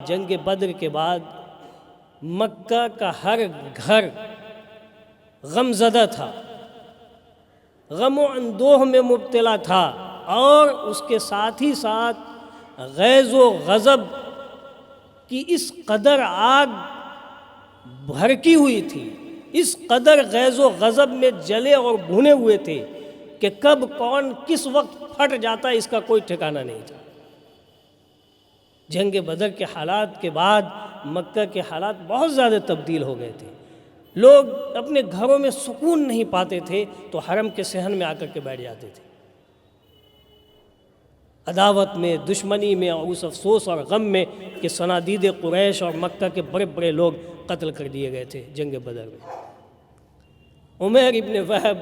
جنگ بدر کے بعد مکہ کا ہر گھر غم زدہ تھا، غم و اندوہ میں مبتلا تھا، اور اس کے ساتھ ہی ساتھ غیظ و غضب کی اس قدر آگ بھڑکی ہوئی تھی، اس قدر غیظ و غضب میں جلے اور بھuنے ہوئے تھے کہ کب کون کس وقت پھٹ جاتا اس کا کوئی ٹھکانہ نہیں تھا۔ جنگ بدر کے حالات کے بعد مکہ کے حالات بہت زیادہ تبدیل ہو گئے تھے، لوگ اپنے گھروں میں سکون نہیں پاتے تھے تو حرم کے صحن میں آ کر کے بیٹھ جاتے تھے، عداوت میں، دشمنی میں، اور اس افسوس اور غم میں کہ صنادید قریش اور مکہ کے بڑے بڑے لوگ قتل کر دیے گئے تھے جنگ بدر میں۔ عمیر ابن وہب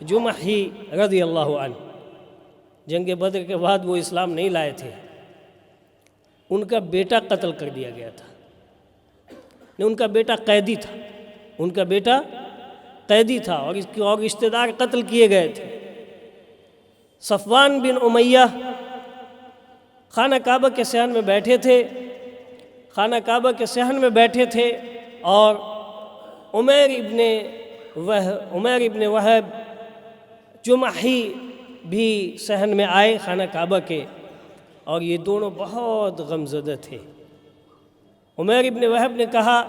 جمحی رضی اللہ عنہ جنگ بدر کے بعد وہ اسلام نہیں لائے تھے، ان کا بیٹا قتل کر دیا گیا تھا، ان کا بیٹا قیدی تھا، ان کا بیٹا قیدی تھا، اور اس کے اور رشتہ دار قتل کیے گئے تھے۔ صفوان بن امیہ خانہ کعبہ کے صحن میں بیٹھے تھے، خانہ کعبہ کے صحن میں بیٹھے تھے، اور عمیر ابن وہب جمحی بھی صحن میں آئے خانہ کعبہ کے، اور یہ دونوں بہت غمزدہ تھے۔ عمیر ابن وہب نے کہا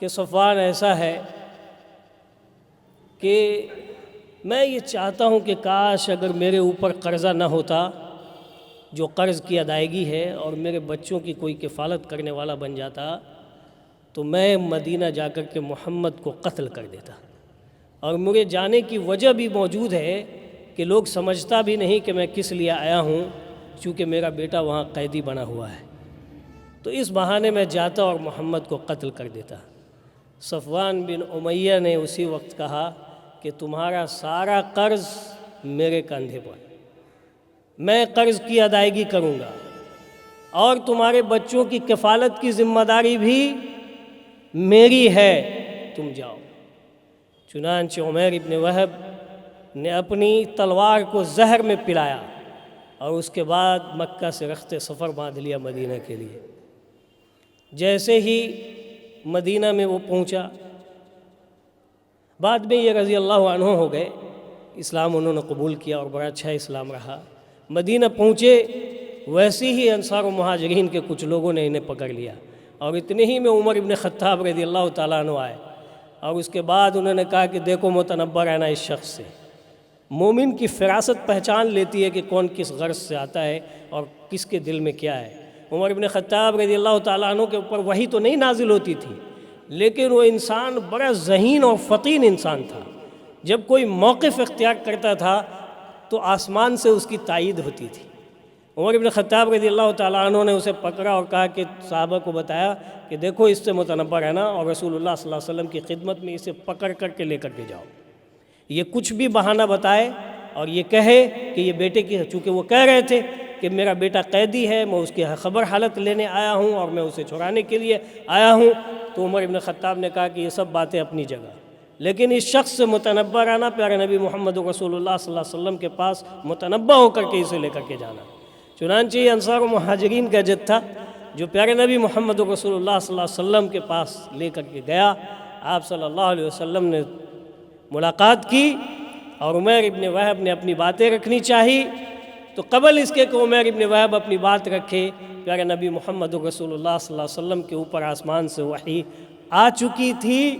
کہ صفوان ایسا ہے کہ میں یہ چاہتا ہوں کہ کاش اگر میرے اوپر قرضہ نہ ہوتا جو قرض کی ادائیگی ہے، اور میرے بچوں کی کوئی کفالت کرنے والا بن جاتا تو میں مدینہ جا کر کے محمد کو قتل کر دیتا، اور مجھے جانے کی وجہ بھی موجود ہے کہ لوگ سمجھتا بھی نہیں کہ میں کس لیے آیا ہوں، چونکہ میرا بیٹا وہاں قیدی بنا ہوا ہے، تو اس بہانے میں جاتا اور محمد کو قتل کر دیتا۔ صفوان بن امیہ نے اسی وقت کہا کہ تمہارا سارا قرض میرے کندھے پر، میں قرض کی ادائیگی کروں گا، اور تمہارے بچوں کی کفالت کی ذمہ داری بھی میری ہے، تم جاؤ۔ چنانچہ عمیر ابن وہب نے اپنی تلوار کو زہر میں پلایا، اور اس کے بعد مکہ سے رخت سفر باندھ لیا مدینہ کے لیے۔ جیسے ہی مدینہ میں وہ پہنچا، بعد میں یہ رضی اللہ عنہ ہو گئے، اسلام انہوں نے قبول کیا اور بڑا اچھا اسلام رہا۔ مدینہ پہنچے، ویسے ہی انصار و مہاجرین کے کچھ لوگوں نے انہیں پکڑ لیا، اور اتنے ہی میں عمر ابن خطاب رضی اللہ تعالیٰ عنہ آئے، اور اس کے بعد انہوں نے کہا کہ دیکھو متنبہ رہنا اس شخص سے، مومن کی فراست پہچان لیتی ہے کہ کون کس غرض سے آتا ہے اور کس کے دل میں کیا ہے۔ عمر ابن خطاب رضی اللہ تعالیٰ عنہ کے اوپر وحی تو نہیں نازل ہوتی تھی، لیکن وہ انسان بڑا ذہین اور فطین انسان تھا، جب کوئی موقف اختیار کرتا تھا تو آسمان سے اس کی تائید ہوتی تھی۔ عمر ابن خطاب رضی اللہ تعالیٰ عنہ نے اسے پکڑا اور کہا کہ صحابہ کو بتایا کہ دیکھو اس سے متنبہ رہنا، اور رسول اللہ صلی اللہ علیہ وسلم کی خدمت میں اسے پکڑ کر کے لے کر کے جاؤ، یہ کچھ بھی بہانہ بتائے اور یہ کہے کہ یہ بیٹے کی، چونکہ وہ کہہ رہے تھے کہ میرا بیٹا قیدی ہے، میں اس کی خبر حالت لینے آیا ہوں اور میں اسے چھڑانے کے لیے آیا ہوں، تو عمر ابن خطاب نے کہا کہ یہ سب باتیں اپنی جگہ، لیکن اس شخص سے متنبہ رہنا، پیارے نبی محمد رسول اللہ صلی اللہ علیہ وسلم کے پاس متنبہ ہو کر کے اسے لے کر کے جانا۔ چنانچہ یہ انصار و مہاجرین کا جتھا جو پیارے نبی محمد رسول اللہ صلی اللہ علیہ وسلم کے پاس لے کر کے گیا، آپ صلی اللہ علیہ وسلم نے ملاقات کی، اور عمیر ابن وہب نے اپنی باتیں رکھنی چاہی، تو قبل اس کے کہ عمیر ابن وہب اپنی بات رکھے، پیارے نبی محمد رسول اللہ صلی اللہ علیہ وسلم کے اوپر آسمان سے وحی آ چکی تھی،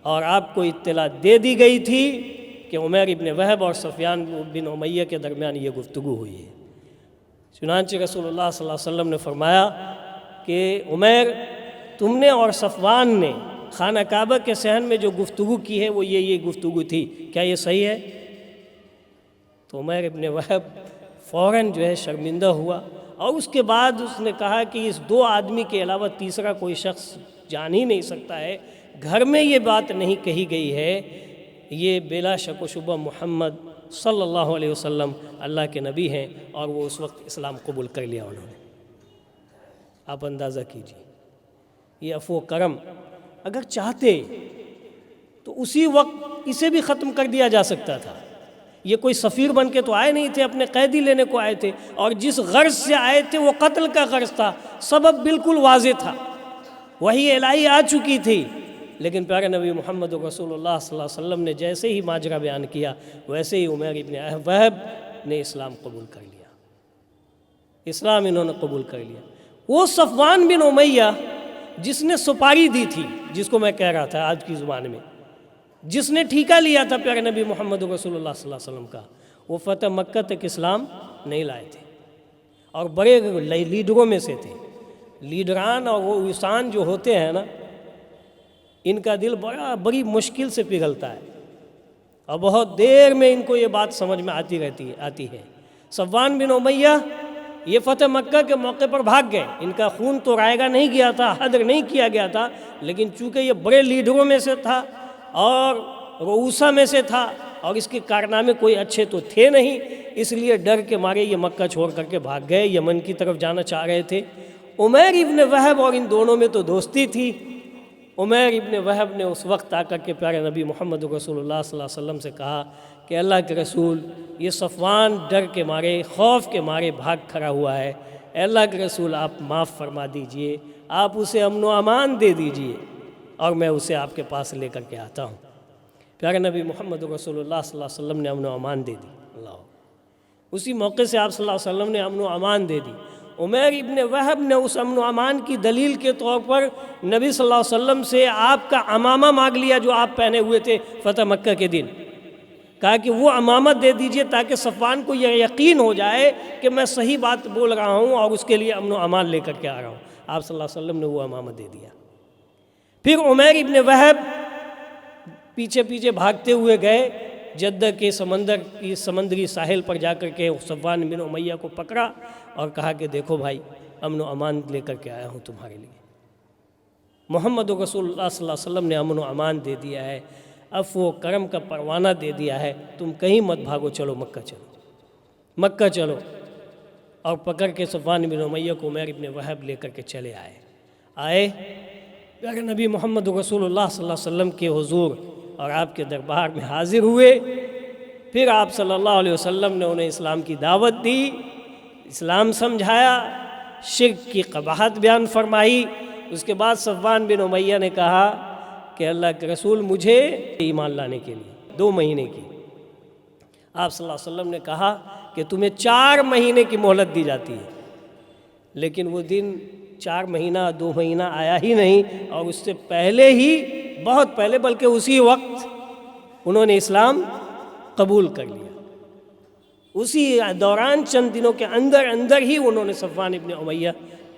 اور آپ کو اطلاع دے دی گئی تھی کہ عمیر ابن وہب اور صفوان بن امیہ کے درمیان یہ گفتگو ہوئی ہے۔ چنانچہ رسول اللہ صلی اللہ علیہ وسلم نے فرمایا کہ عمیر، تم نے اور صفوان نے خانہ کعبہ کے صحن میں جو گفتگو کی ہے وہ یہ گفتگو تھی، کیا یہ صحیح ہے؟ تو عمیر ابن وہب فوراً جو ہے شرمندہ ہوا، اور اس کے بعد اس نے کہا کہ اس دو آدمی کے علاوہ تیسرا کوئی شخص جان ہی نہیں سکتا ہے، گھر میں یہ بات نہیں کہی گئی ہے، یہ بلا شک و شبہ محمد صلی اللہ علیہ وسلم اللہ کے نبی ہیں، اور وہ اس وقت اسلام قبول کر لیا انہوں نے۔ آپ اندازہ کیجیے، یہ عفو و کرم اگر چاہتے تو اسی وقت اسے بھی ختم کر دیا جا سکتا تھا، یہ کوئی سفیر بن کے تو آئے نہیں تھے، اپنے قیدی لینے کو آئے تھے، اور جس غرض سے آئے تھے وہ قتل کا غرض تھا، سبب بالکل واضح تھا، وحی الہی آ چکی تھی، لیکن پیارے نبی محمد رسول اللہ صلی اللہ علیہ وسلم نے جیسے ہی ماجرا بیان کیا ویسے ہی عمیر ابن وہب نے اسلام قبول کر لیا، اسلام انہوں نے قبول کر لیا۔ وہ صفوان بن امیہ جس نے سپاری دی تھی، جس کو میں کہہ رہا تھا آج کی زبان میں، جس نے ٹھیکہ لیا تھا پیارے نبی محمد رسول اللہ صلی اللہ علیہ وسلم کا، وہ فتح مکہ تک اسلام نہیں لائے تھے، اور بڑے لیڈروں میں سے تھے۔ لیڈران اور وہ انسان جو ہوتے ہیں نا، ان کا دل بڑی مشکل سے پگھلتا ہے، اور بہت دیر میں ان کو یہ بات سمجھ میں آتی ہے۔ صفوان بن امیہ یہ فتح مکہ کے موقع پر بھاگ گئے، ان کا خون تو رائے گا نہیں گیا تھا، حدر نہیں کیا گیا تھا، لیکن چونکہ یہ بڑے لیڈروں میں سے تھا اور رؤوسا میں سے تھا، اور اس کے کارنامے کوئی اچھے تو تھے نہیں، اس لیے ڈر کے مارے یہ مکہ چھوڑ کر کے بھاگ گئے، یمن کی طرف جانا چاہ رہے تھے۔ عمیر ابن وہب اور ان دونوں میں تو دوستی تھی۔ عمیر ابن وہب نے اس وقت آ کر کے پیارے نبی محمد رسول اللہ صلی اللہ علیہ وسلم سے کہا کہ اللہ کے رسول، یہ صفوان ڈر کے مارے، خوف کے مارے بھاگ کھڑا ہوا ہے، اے اللہ کے رسول آپ معاف فرما دیجئے، آپ اسے امن و امان دے دیجئے، اور میں اسے آپ کے پاس لے کر کے آتا ہوں۔ پیارے نبی محمد رسول اللہ صلی اللہ علیہ وسلم نے امن و امان دے دی۔ اللہ، اسی موقع سے آپ صلی اللہ علیہ وسلم نے امن و امان دے دی۔ عمیر ابن وہب نے اس امن و امان کی دلیل کے طور پر نبی صلی اللہ علیہ وسلم سے آپ کا عمامہ مانگ لیا جو آپ پہنے ہوئے تھے فتح مکہ کے دن، کہا کہ وہ عمامہ دے دیجئے تاکہ صفوان کو یہ یقین ہو جائے کہ میں صحیح بات بول رہا ہوں اور اس کے لیے امن و امان لے کر کے آ رہا ہوں۔ آپ صلی اللہ علیہ وسلم نے وہ عمامہ دے دیا۔ پھر عمیر ابن وہب پیچھے پیچھے بھاگتے ہوئے گئے، جدہ کے سمندری ساحل پر جا کر کے صفوان بن امیہ کو پکڑا اور کہا کہ دیکھو بھائی، امن و امان لے کر کے آیا ہوں تمہارے لیے۔ محمد رسول اللہ صلی اللہ علیہ وسلم نے امن و امان دے دیا ہے، عفو و کرم کا پروانہ دے دیا ہے، تم کہیں مت بھاگو، چلو مکہ چلو، مکہ چلو۔ اور پکڑ کے صفوان بن امیہ کو عمیر ابن وہب لے کر کے چلے آئے پیارے نبی محمد رسول اللہ صلی اللہ علیہ وسلم کے حضور اور آپ کے دربار میں حاضر ہوئے۔ پھر آپ صلی اللہ علیہ وسلم نے انہیں اسلام کی دعوت دی، اسلام سمجھایا، شرک کی قباحت بیان فرمائی۔ اس کے بعد صفوان بن امیہ نے کہا کہ اللہ کے رسول، مجھے ایمان لانے کے لیے 2 مہینے کی، آپ صلی اللہ علیہ وسلم نے کہا کہ تمہیں 4 مہینے کی مہلت دی جاتی ہے، لیکن وہ دن 4 مہینہ 2 مہینہ آیا ہی نہیں، اور اس سے پہلے ہی، بہت پہلے، بلکہ اسی وقت انہوں نے اسلام قبول کر لیا۔ اسی دوران چند دنوں کے اندر ہی انہوں نے صفوان ابن امیہ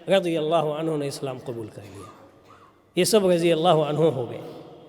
رضی اللہ عنہ نے اسلام قبول کر لیا۔ یہ سب رضی اللہ عنہ ہو گئے۔